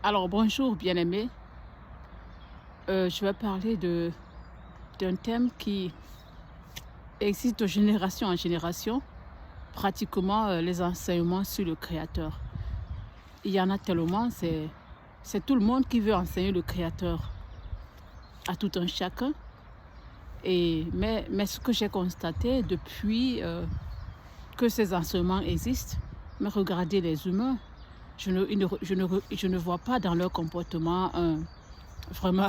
Alors bonjour bien-aimés. Je vais parler d'un thème qui existe de génération en génération, pratiquement les enseignements sur le Créateur. Il y en a tellement, c'est tout le monde qui veut enseigner le Créateur à tout un chacun. Mais ce que j'ai constaté depuis que ces enseignements existent, mais regardez les humains, je ne vois pas dans leur comportement vraiment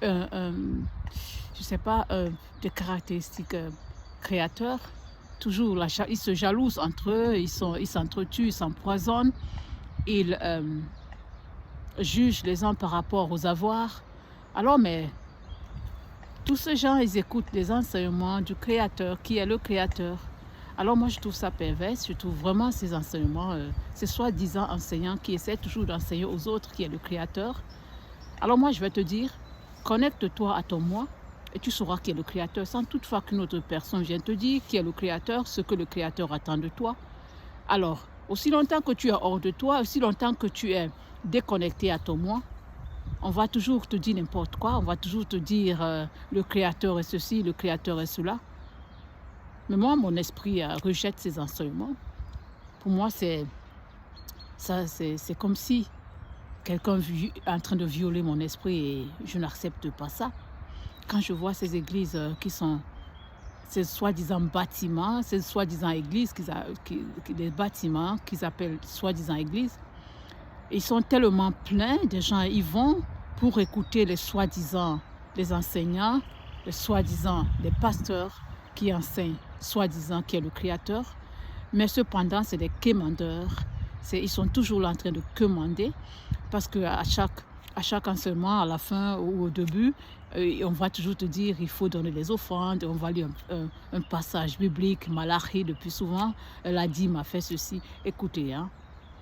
je sais pas, des caractéristiques créateurs. Toujours, ils se jalousent entre eux, ils s'entretuent, ils s'empoisonnent, ils jugent les uns par rapport aux avoirs. Alors, mais tous ces gens, ils écoutent les enseignements du Créateur, qui est le Créateur. Alors moi, je trouve ça pervers, je trouve vraiment ces enseignements, ces soi-disant enseignants qui essaient toujours d'enseigner aux autres qui est le Créateur. Alors moi, je vais te dire, connecte-toi à ton moi et tu sauras qui est le Créateur, sans toutefois qu'une autre personne vienne te dire qui est le Créateur, ce que le Créateur attend de toi. Alors, aussi longtemps que tu es hors de toi, aussi longtemps que tu es déconnecté à ton moi, on va toujours te dire n'importe quoi, on va toujours te dire le Créateur est ceci, le Créateur est cela. Mais moi, mon esprit rejette ces enseignements. Pour moi, c'est comme si quelqu'un est en train de violer mon esprit et je n'accepte pas ça. Quand je vois ces églises qui sont ces soi-disant bâtiments, ces soi-disant églises, des bâtiments qu'ils appellent soi-disant églises, ils sont tellement pleins, des gens y vont pour écouter les soi-disant, les enseignants, les soi-disant, les pasteurs qui enseignent, soi-disant qui est le Créateur. Mais cependant, c'est des quémandeurs. Ils sont toujours là en train de quémander parce qu'à chaque enseignement, à la fin ou au début, on va toujours te dire il faut donner les offrandes, on va lire un passage biblique, Malachi le plus souvent, elle a dit, m'a fait ceci. Écoutez, hein,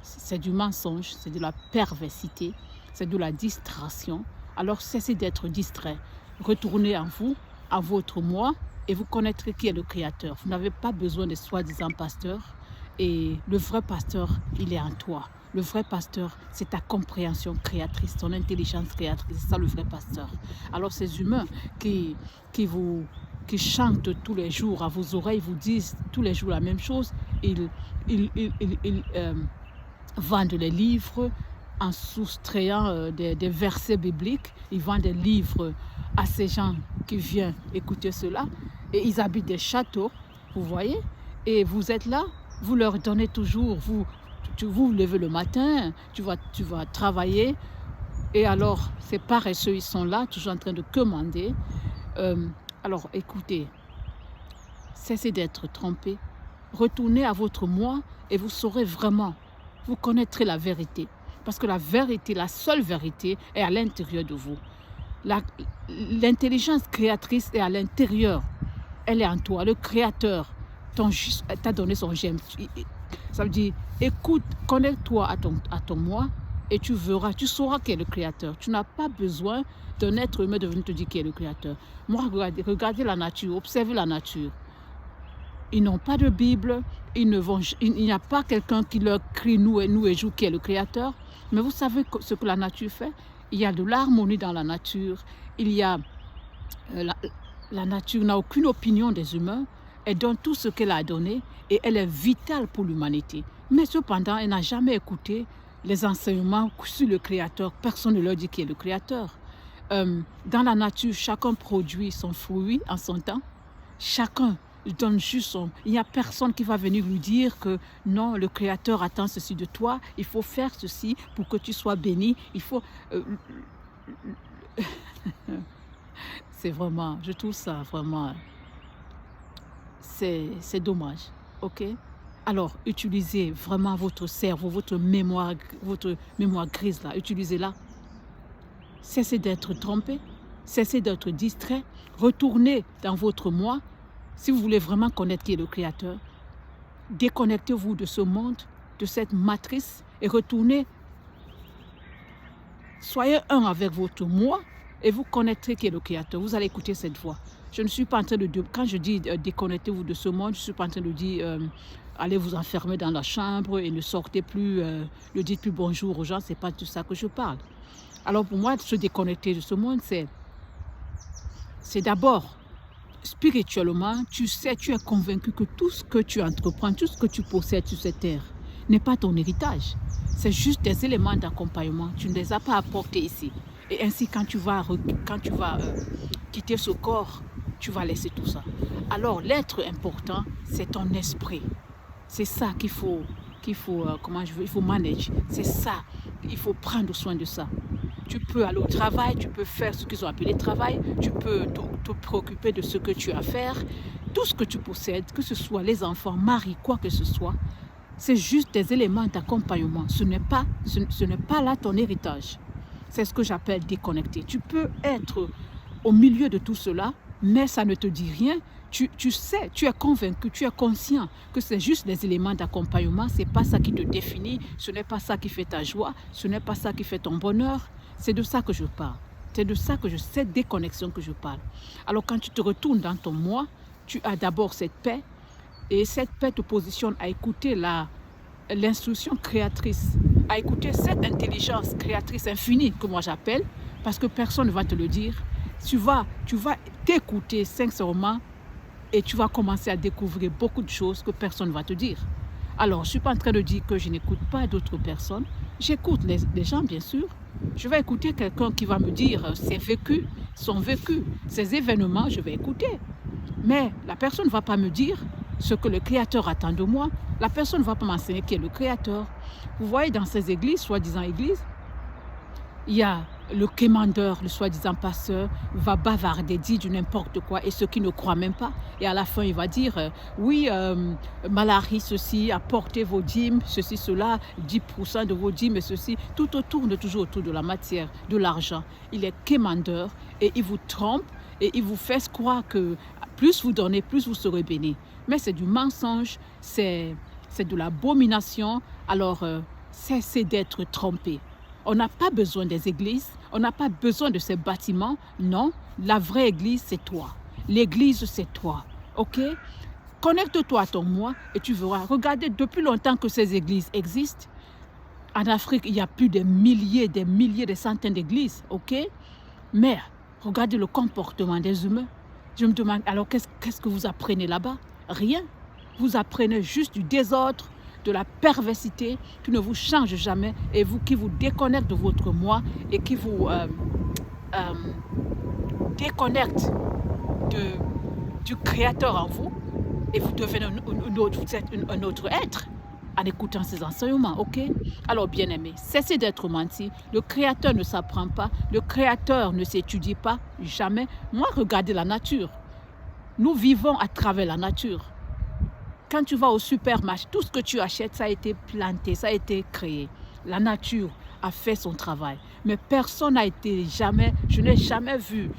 c'est du mensonge, c'est de la perversité, c'est de la distraction. Alors cessez d'être distrait. Retournez en vous, à votre moi, et vous connaîtrez qui est le Créateur. Vous n'avez pas besoin de soi-disant pasteurs. Et le vrai pasteur, il est en toi. Le vrai pasteur, c'est ta compréhension créatrice, ton intelligence créatrice. C'est ça le vrai pasteur. Alors ces humains qui chantent tous les jours à vos oreilles, vous disent tous les jours la même chose, ils vendent les livres en soustrayant des versets bibliques. Ils vendent des livres à ces gens qui viennent écouter cela. Et ils habitent des châteaux, vous voyez. Et vous êtes là, vous leur donnez toujours, vous vous levez le matin, tu vas travailler. Et alors, ces paresseux, ils sont là, toujours en train de commander. Alors, écoutez, cessez d'être trompés. Retournez à votre moi et vous saurez vraiment, vous connaîtrez la vérité. Parce que la vérité, la seule vérité, est à l'intérieur de vous. L'intelligence créatrice est à l'intérieur. Elle est en toi. Le Créateur t'a donné son gemme. Ça veut dire, écoute, connecte-toi à ton moi et tu verras, tu sauras qui est le Créateur. Tu n'as pas besoin d'un être humain de venir te dire qui est le Créateur. Moi, regardez la nature, observez la nature. Ils n'ont pas de Bible, il n'y a pas quelqu'un qui leur crie nous et joue qui est le Créateur. Mais vous savez ce que la nature fait? Il y a de l'harmonie dans la nature. Il y a la nature n'a aucune opinion des humains. Elle donne tout ce qu'elle a donné et elle est vitale pour l'humanité. Mais cependant, elle n'a jamais écouté les enseignements sur le Créateur. Personne ne leur dit qui est le Créateur. Dans la nature, chacun produit son fruit en son temps. Chacun donne juste son... Il n'y a personne qui va venir lui dire que non, le Créateur attend ceci de toi. Il faut faire ceci pour que tu sois béni. Il faut... C'est vraiment... Je trouve ça vraiment... C'est dommage, ok? Alors, utilisez vraiment votre cerveau, votre mémoire grise là, utilisez-la. Cessez d'être trompé, cessez d'être distrait, retournez dans votre moi. Si vous voulez vraiment connaître qui est le Créateur, déconnectez-vous de ce monde, de cette matrice et retournez. Soyez un avec votre moi et vous connaîtrez qui est le Créateur. Vous allez écouter cette voix. Je ne suis pas en train de... Quand je dis déconnectez-vous de ce monde, je ne suis pas en train de dire allez vous enfermer dans la chambre et ne sortez plus, ne dites plus bonjour aux gens, c'est pas de ça que je parle. Alors pour moi, se déconnecter de ce monde, c'est d'abord, spirituellement, tu sais, tu es convaincu que tout ce que tu entreprends, tout ce que tu possèdes sur cette terre n'est pas ton héritage. C'est juste des éléments d'accompagnement. Tu ne les as pas apportés ici. Et ainsi, quand tu vas quitter ce corps, tu vas laisser tout ça. Alors, l'être important, c'est ton esprit. C'est ça qu'il faut il faut manager. C'est ça, il faut prendre soin de ça. Tu peux aller au travail, tu peux faire ce qu'ils ont appelé travail, tu peux te préoccuper de ce que tu as à faire. Tout ce que tu possèdes, que ce soit les enfants, mari, quoi que ce soit, c'est juste des éléments d'accompagnement. Ce n'est pas là ton héritage. C'est ce que j'appelle déconnecté. Tu peux être au milieu de tout cela, mais ça ne te dit rien. Tu sais, tu es convaincu, tu es conscient que c'est juste des éléments d'accompagnement. Ce n'est pas ça qui te définit, ce n'est pas ça qui fait ta joie, ce n'est pas ça qui fait ton bonheur. C'est de ça que je parle. C'est de ça que cette déconnexion que je parle. Alors quand tu te retournes dans ton moi, tu as d'abord cette paix. Et cette paix te positionne à écouter l'instruction créatrice, à écouter cette intelligence créatrice infinie que moi j'appelle, parce que personne ne va te le dire. Tu vas t'écouter sincèrement et tu vas commencer à découvrir beaucoup de choses que personne ne va te dire. Alors, je ne suis pas en train de dire que je n'écoute pas d'autres personnes. J'écoute les gens, bien sûr. Je vais écouter quelqu'un qui va me dire son vécu, ses événements, je vais écouter. Mais la personne ne va pas me dire ce que le Créateur attend de moi. La personne ne va pas m'enseigner qui est le Créateur. Vous voyez, dans ces églises, soi-disant églises, il y a le quémandeur, le soi-disant pasteur, va bavarder, dire du n'importe quoi, et ceux qui ne croient même pas. Et à la fin, il va dire, oui, Malari, ceci, apportez vos dîmes, ceci, cela, 10% de vos dîmes, et ceci. Tout tourne toujours autour de la matière, de l'argent. Il est quémandeur, et il vous trompe, et il vous fait croire que plus vous donnez, plus vous serez béni. Mais c'est du mensonge, c'est de l'abomination. Alors, cessez d'être trompé. On n'a pas besoin des églises, on n'a pas besoin de ces bâtiments. Non, la vraie église, c'est toi. L'église, c'est toi. OK? Connecte-toi à ton moi et tu verras. Regardez, depuis longtemps que ces églises existent. En Afrique, il y a plus de milliers, des centaines d'églises. OK? Mais regardez le comportement des humains. Je me demande, alors qu'est-ce que vous apprenez là-bas? Rien. Vous apprenez juste du désordre, de la perversité qui ne vous change jamais et qui vous déconnecte de votre moi et qui vous déconnecte du Créateur en vous et vous devenez vous êtes un autre être en écoutant ces enseignements, ok? Alors bien-aimés, cessez d'être menti. Le Créateur ne s'apprend pas, le Créateur ne s'étudie pas, jamais. Moi, regardez la nature. Nous vivons à travers la nature. Quand tu vas au supermarché, tout ce que tu achètes, ça a été planté, ça a été créé. La nature a fait son travail. Mais personne n'a été je n'ai jamais vu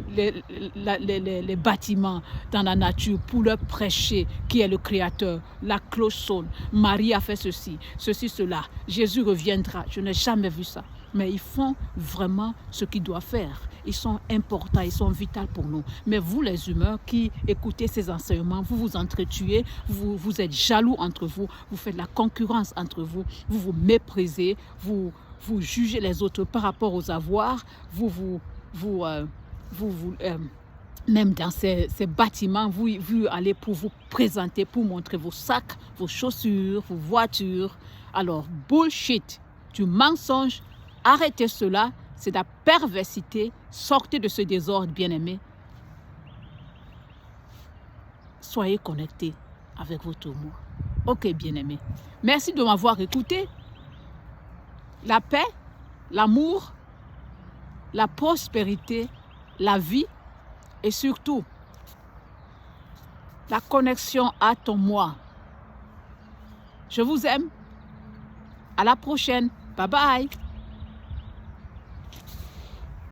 les bâtiments dans la nature pour leur prêcher qui est le Créateur. La cloche sonne. Marie a fait ceci, cela. Jésus reviendra. Je n'ai jamais vu ça. Mais ils font vraiment ce qu'ils doivent faire. Ils sont importants, ils sont vitaux pour nous. Mais vous, les humains qui écoutez ces enseignements, vous vous entretuez, vous êtes jaloux entre vous, vous faites la concurrence entre vous, vous vous méprisez, vous jugez les autres par rapport aux avoirs, même dans ces bâtiments, vous allez pour vous présenter, pour montrer vos sacs, vos chaussures, vos voitures. Alors, bullshit, du mensonge, arrêtez cela, c'est de la perversité, sortez de ce désordre, bien-aimés. Soyez connectés avec votre moi. Ok, bien-aimés. Merci de m'avoir écouté. La paix, l'amour, la prospérité, la vie et surtout la connexion à ton moi. Je vous aime. À la prochaine. Bye bye.